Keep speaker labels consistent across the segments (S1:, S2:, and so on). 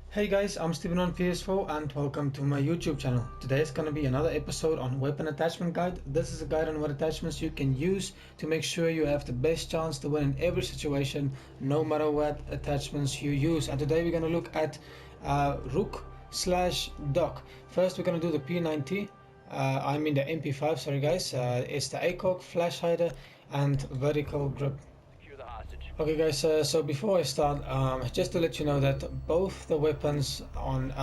S1: Hey guys, I'm Steven on PS4 and welcome to my YouTube channel. Today is going to be another episode on weapon attachment guide. This is a guide on what attachments you can use to make sure you have the best chance to win in every situation, no matter what attachments you use. And today we're going to look at Rook slash Dock. First we're going to do the P90. I mean the MP5, sorry guys. It's the ACOG, flash hider and vertical grip. Okay guys, so before I start, just to let you know that both the weapons on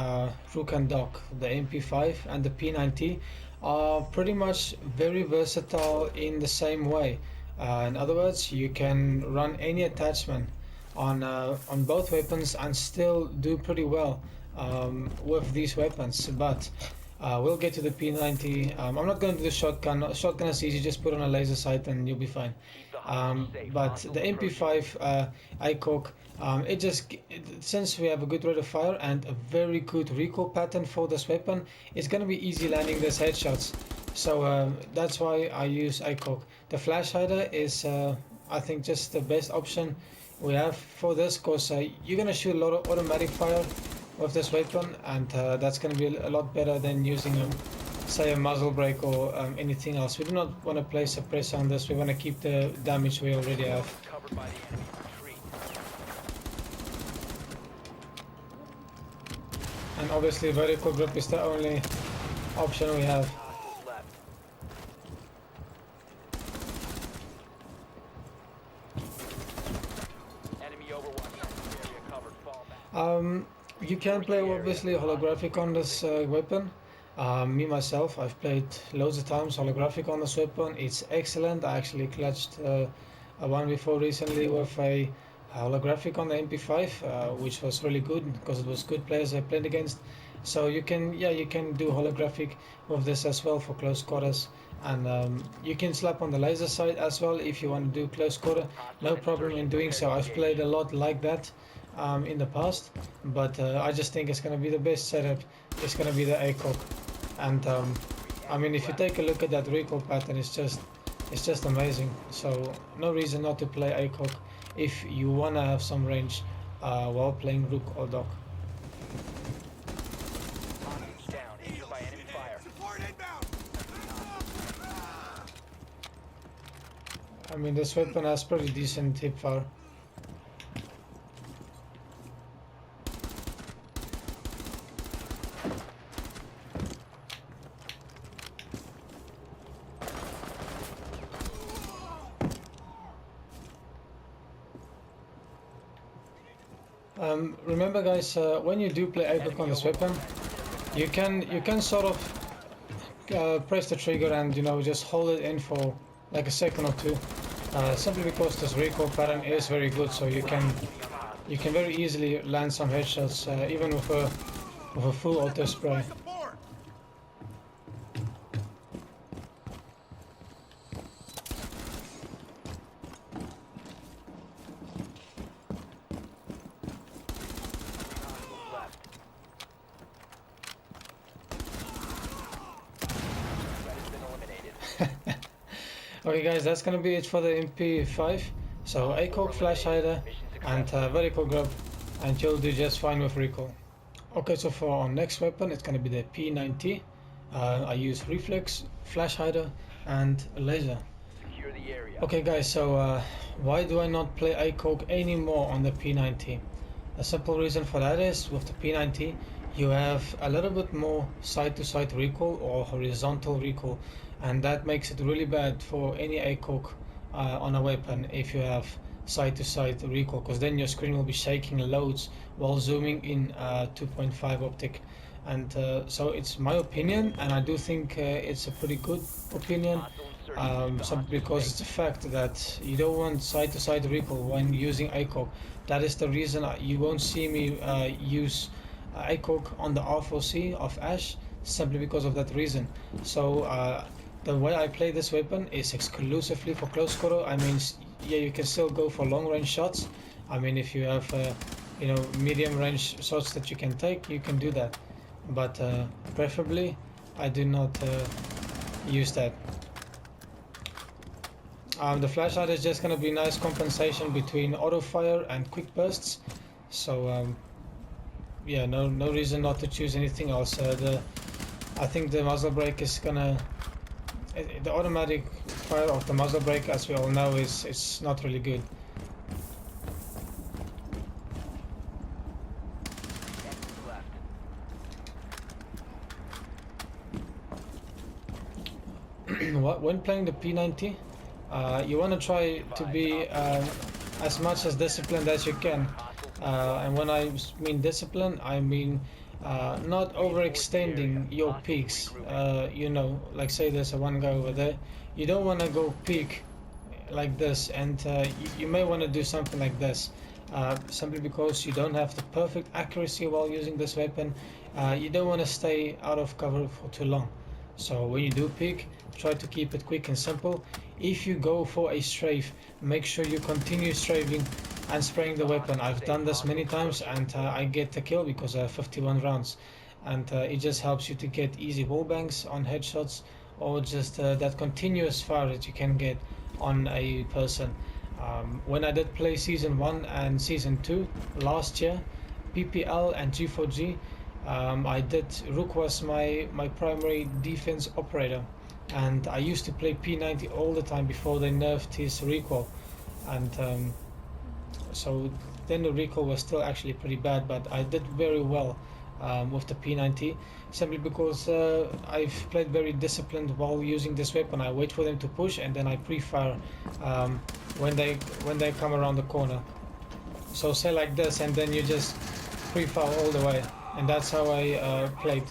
S1: Rook and Dock, the MP5 and the P90, are pretty much very versatile in the same way. In other words, you can run any attachment on both weapons and still do pretty well with these weapons. But we'll get to the P90. I'm not going to do the shotgun. Shotgun is easy, just put on a laser sight and you'll be fine. But the MP5 ICOG, since we have a good rate of fire and a very good recoil pattern for this weapon, it's going to be easy landing these headshots. So that's why I use ICOG. The flash hider is, I think, just the best option we have for this, because you're going to shoot a lot of automatic fire with this weapon, and that's going to be a lot better than using say a muzzle brake or anything else. We do not want to place a suppressor on this. We want to keep the damage we already have. And obviously vertical grip is the only option we have. You can play obviously holographic on this weapon. Me myself, I've played loads of times holographic on this weapon. It's excellent. I actually clutched a one before recently with a holographic on the MP5, which was really good because it was good players I played against. So you can do holographic with this as well for close quarters, and you can slap on the laser sight as well if you want to do close quarter. No problem in doing so. I've played a lot like that in the past, but I just think it's going to be the best setup. It's going to be the ACOG, and I mean, if you take a look at that recoil pattern, it's just amazing. So no reason not to play ACOG if you want to have some range while playing Rook or Dock. I mean, this weapon has pretty decent hip fire. Remember guys, when you do play ACOG on this weapon, you can sort of press the trigger and just hold it in for like a second or two, simply because this recoil pattern is very good. So you can very easily land some headshots even with a full auto spray. Okay guys, that's gonna be it for the MP5. So ACOG, flash hider and vertical grip, and you'll do just fine with recoil. Okay, so for our next weapon, it's gonna be the P90. I use reflex, flash hider and laser. Okay guys, so why do I not play ACOG anymore on the P90? A simple reason for that is, with the P90 you have a little bit more side-to-side recoil or horizontal recoil, and that makes it really bad for any ACOG on a weapon if you have side-to-side recoil, because then your screen will be shaking loads while zooming in 2.5 optic. And so it's my opinion, and I do think it's a pretty good opinion, simply because it's a fact that you don't want side-to-side recoil when using ACOG. That is the reason you won't see me use ACOG on the R4C of Ash, simply because of that reason. So the way I play this weapon is exclusively for close quarter. I mean, yeah, you can still go for long range shots. I mean, if you have medium range shots that you can take, you can do that, but preferably I do not use that. The flashlight is just going to be nice compensation between auto fire and quick bursts. So yeah, no reason not to choose anything else. I think the muzzle brake is gonna the automatic fire of the muzzle brake, as we all know, is not really good. When playing the P90, you want to try to be as much as disciplined as you can. And when I mean discipline, I mean not overextending your peaks. You know, like say there's a one guy over there, you don't want to go peak like this, and you may want to do something like this. Simply because you don't have the perfect accuracy while using this weapon, you don't want to stay out of cover for too long. So when you do peek, try to keep it quick and simple. If you go for a strafe, make sure you continue strafing and spraying the weapon. I've done this many times, and I get the kill because I have 51 rounds, and it just helps you to get easy wall bangs on headshots, or just that continuous fire that you can get on a person. When I did play season 1 and season 2 last year, PPL and G4G, I did Rook was my primary defense operator, and I used to play P90 all the time before they nerfed his recoil, and so then the recoil was still actually pretty bad, but I did very well with the P90, simply because I've played very disciplined while using this weapon. I wait for them to push, and then I pre-fire when they come around the corner. So say like this, and then you just pre-fire all the way, and that's how I played.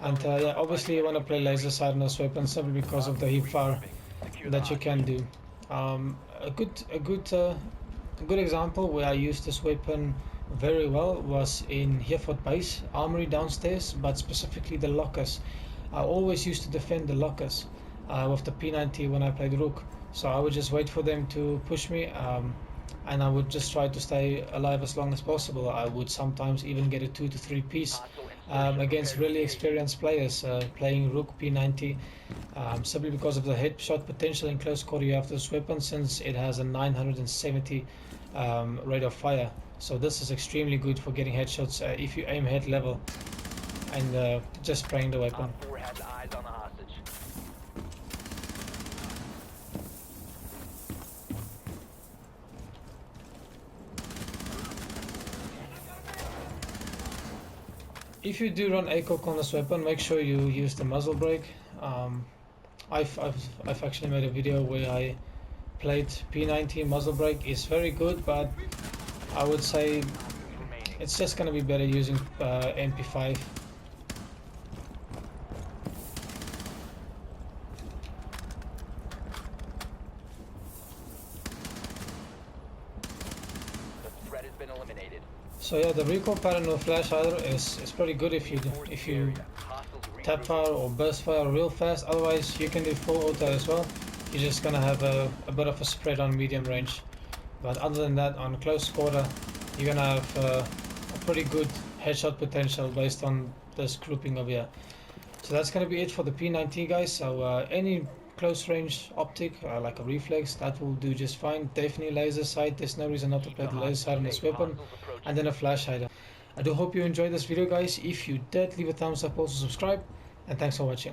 S1: And yeah, obviously you want to play laser sight on this weapon simply because of the hip fire that you can do. A good example where I used this weapon very well was in Hereford Base Armory downstairs, but specifically the lockers. I always used to defend the lockers with the P90 when I played Rook. So I would just wait for them to push me, and I would just try to stay alive as long as possible. I would sometimes even get a 2 to 3 piece against really experienced players playing Rook P90, simply because of the headshot potential in close quarter you have this weapon, since it has a 970 rate of fire. So this is extremely good for getting headshots if you aim head level and just spraying the weapon. If you do run ACOG on this weapon, make sure you use the muzzle brake. I've actually made a video where I played P90 muzzle brake. It's very good, but I would say it's just gonna be better using MP5. So yeah, the recoil pattern with flash hider is pretty good if you tap fire or burst fire real fast. Otherwise, you can do full auto as well. You're just gonna have a bit of a spread on medium range. But other than that, on close quarter, you're gonna have a pretty good headshot potential based on this grouping over here. So that's gonna be it for the P90, guys. So any close range optic like a reflex, that will do just fine. Definitely laser sight, there's no reason not to play the laser sight on this weapon, and then a flash hider. I do hope you enjoyed this video, guys. If you did, leave a thumbs up, also subscribe, and thanks for watching.